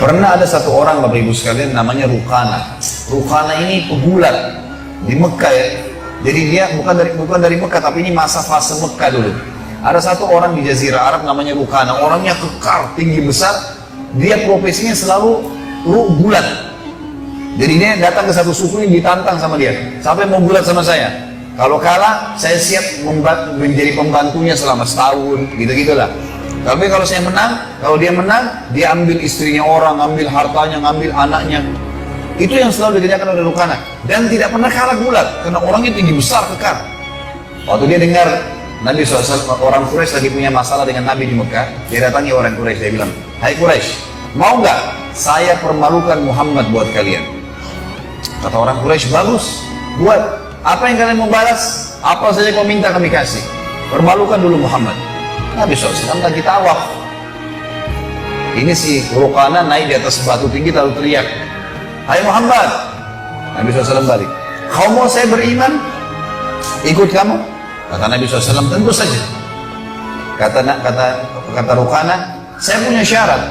Pernah ada satu orang Bapak Ibu sekalian namanya Rukana. Rukana ini pegulat di Mekah ya. Jadi dia bukan dari Mekah, tapi ini masa fase Mekah dulu. Ada satu orang di Jazirah Arab namanya Rukana. Orangnya kekar, tinggi besar. Dia profesinya selalu gulat. Jadi dia datang ke satu suku yang ditantang sama dia. Sampai mau gulat sama saya. Kalau kalah, saya siap menjadi pembantunya selama setahun, gitu-gitulah. Tapi kalau saya menang, kalau dia menang, dia ambil istrinya orang, ambil hartanya, ngambil anaknya. Itu yang selalu dikerjakan oleh Rukana. Dan tidak pernah kalah gulat, karena orangnya tinggi besar, kekar. Waktu dia dengar Nabi SAW, orang Quraisy lagi punya masalah dengan Nabi di Mekah, dia datangi orang Quraisy, dia bilang, "Hai Quraisy, mau nggak saya permalukan Muhammad buat kalian?" Kata orang Quraisy, "Bagus, buat. Apa yang kalian mau balas? Apa saja kau minta kami kasih. Permalukan dulu Muhammad." Nabi SAW lagi tawaf. Ini si Rukana naik di atas batu tinggi lalu teriak, "Hai Muhammad." Nabi SAW balik, "Kau mau saya beriman? Ikut kamu?" Kata Nabi SAW, "Tentu saja." Kata Rukana, "Saya punya syarat."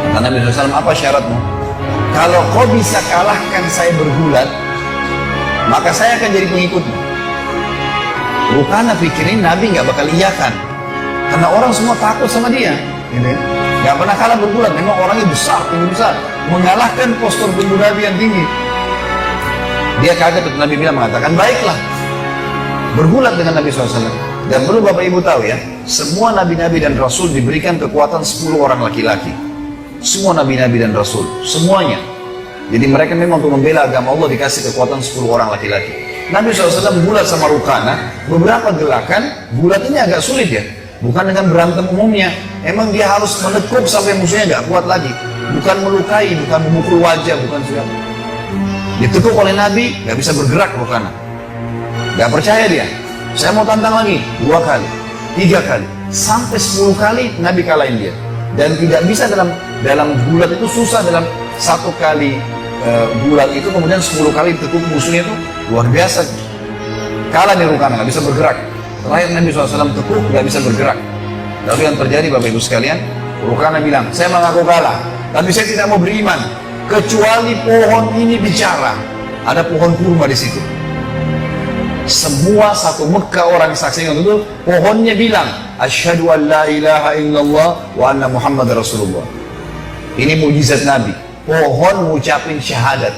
Kata Nabi SAW, "Apa syaratmu?" "Kalau kau bisa kalahkan saya bergulat, maka saya akan jadi pengikutmu." Rukana pikirin Nabi nggak bakal iyakan, karena orang semua takut sama dia. Nggak pernah kalah bergulat, memang orangnya besar, tinggi besar, mengalahkan postur tubuh Nabi yang tinggi. Dia kaget, Nabi bilang mengatakan, "Baiklah, bergulat dengan Nabi SAW." Dan perlu Bapak Ibu tahu ya, semua Nabi-Nabi dan Rasul diberikan kekuatan 10 orang laki-laki. Semua Nabi-Nabi dan Rasul, semuanya. Jadi mereka memang untuk membela agama Allah dikasih kekuatan 10 orang laki-laki. Nabi SAW gulat sama Rukana, beberapa gerakan gulat ini agak sulit ya. Bukan dengan berantem umumnya, emang dia harus menekuk sampai musuhnya gak kuat lagi. Bukan melukai, bukan memukul wajah, bukan siapa. Ditekuk oleh Nabi, gak bisa bergerak Rukana. Gak percaya dia. Saya mau tantang lagi, 2 kali, 3 kali, sampai 10 kali Nabi kalahin dia. Dan tidak bisa dalam gulat itu susah, dalam 1 kali gulat itu kemudian 10 kali ditekuk musuhnya itu luar biasa. Kalah nih Rukana, gak bisa bergerak. Terakhir Nabi SAW tekuk, gak bisa bergerak. Lalu yang terjadi Bapak Ibu sekalian, Rukana bilang, "Saya mengaku kalah, tapi saya tidak mau beriman kecuali pohon ini bicara." Ada pohon kurma di situ. Semua satu Mekah orang saksikan itu, pohonnya bilang, "Asyhadu an la ilaha illallah wa anna Muhammad Rasulullah." Ini mujizat Nabi. Pohon mengucapin syahadat.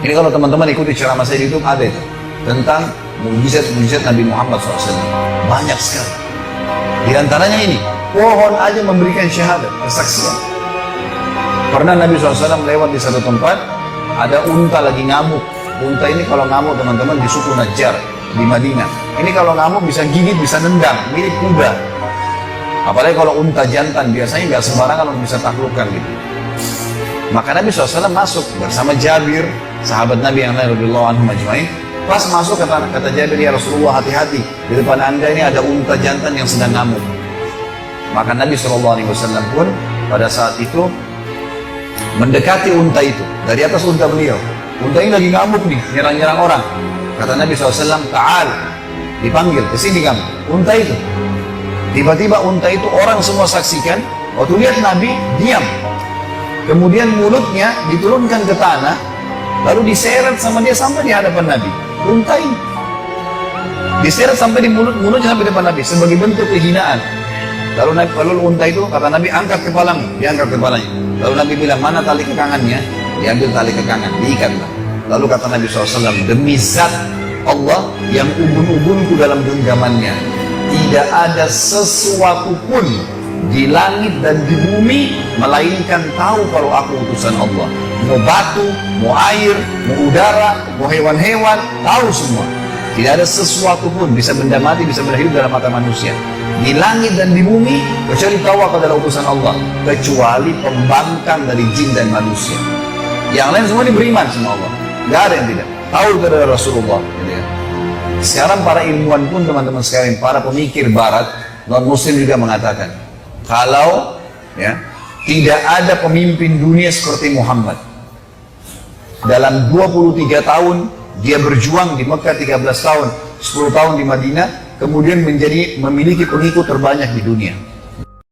Ini kalau teman-teman ikuti ceramah saya di YouTube ada itu tentang mujizat Nabi Muhammad SAW. Banyak sekali. Di antaranya ini, pohon aja memberikan syahadat, kesaksian. Pernah Nabi SAW lewat di satu tempat, ada unta lagi ngamuk. Unta ini kalau ngamuk teman-teman di suku Najjar di Madinah. Ini kalau ngamuk bisa gigit, bisa nendang, mirip kuda. Apalagi kalau unta jantan, biasanya nggak sembarangan untuk bisa taklukkan gitu. Maka Nabi SAW masuk bersama Jabir, sahabat Nabi yang lain radhiyallahu anhum ajmain. Pas masuk kata Jabir, "Ya Rasulullah, hati-hati, di depan anda ini ada unta jantan yang sedang ngamuk." Maka Nabi SAW pun pada saat itu mendekati unta itu dari atas unta beliau. Unta ini lagi ngamuk nih, nyerang-nyerang orang. Kata Nabi SAW, "Ta'al," dipanggil, "kesini kamu." Unta itu. Tiba-tiba unta itu orang semua saksikan. Waktu lihat Nabi, diam. Kemudian mulutnya diturunkan ke tanah, lalu diseret sama dia sampai di hadapan Nabi. Unta ini diseret sampai di mulutnya sampai di depan Nabi sebagai bentuk kehinaan. Lalu unta itu kata Nabi, "Angkat kepalamu." Diangkat kepalanya. Lalu Nabi bilang, "Mana tali kekangannya?" Diambil tali kekangan, diikatlah. Lalu kata Nabi SAW, "Demi zat Allah yang ubun-ubunku dalam genggamannya, tidak ada sesuatu pun di langit dan di bumi melainkan tahu kalau aku utusan Allah. Mau batu, mau air, mau udara, mau hewan-hewan, tahu semua. Tidak ada sesuatu pun, bisa benda mati, bisa benda hidup dalam mata manusia, di langit dan di bumi, kecuali tahu aku adalah utusan Allah, kecuali pembangkang dari jin dan manusia. Yang lain semua ini beriman sama Allah, gak ada yang tidak tahu itu adalah Rasulullah." Sekarang para ilmuwan pun teman-teman sekalian, para pemikir barat, non-muslim juga mengatakan, kalau ya, tidak ada pemimpin dunia seperti Muhammad. Dalam 23 tahun dia berjuang di Mekah, 13 tahun, 10 tahun di Madinah, kemudian memiliki pengikut terbanyak di dunia.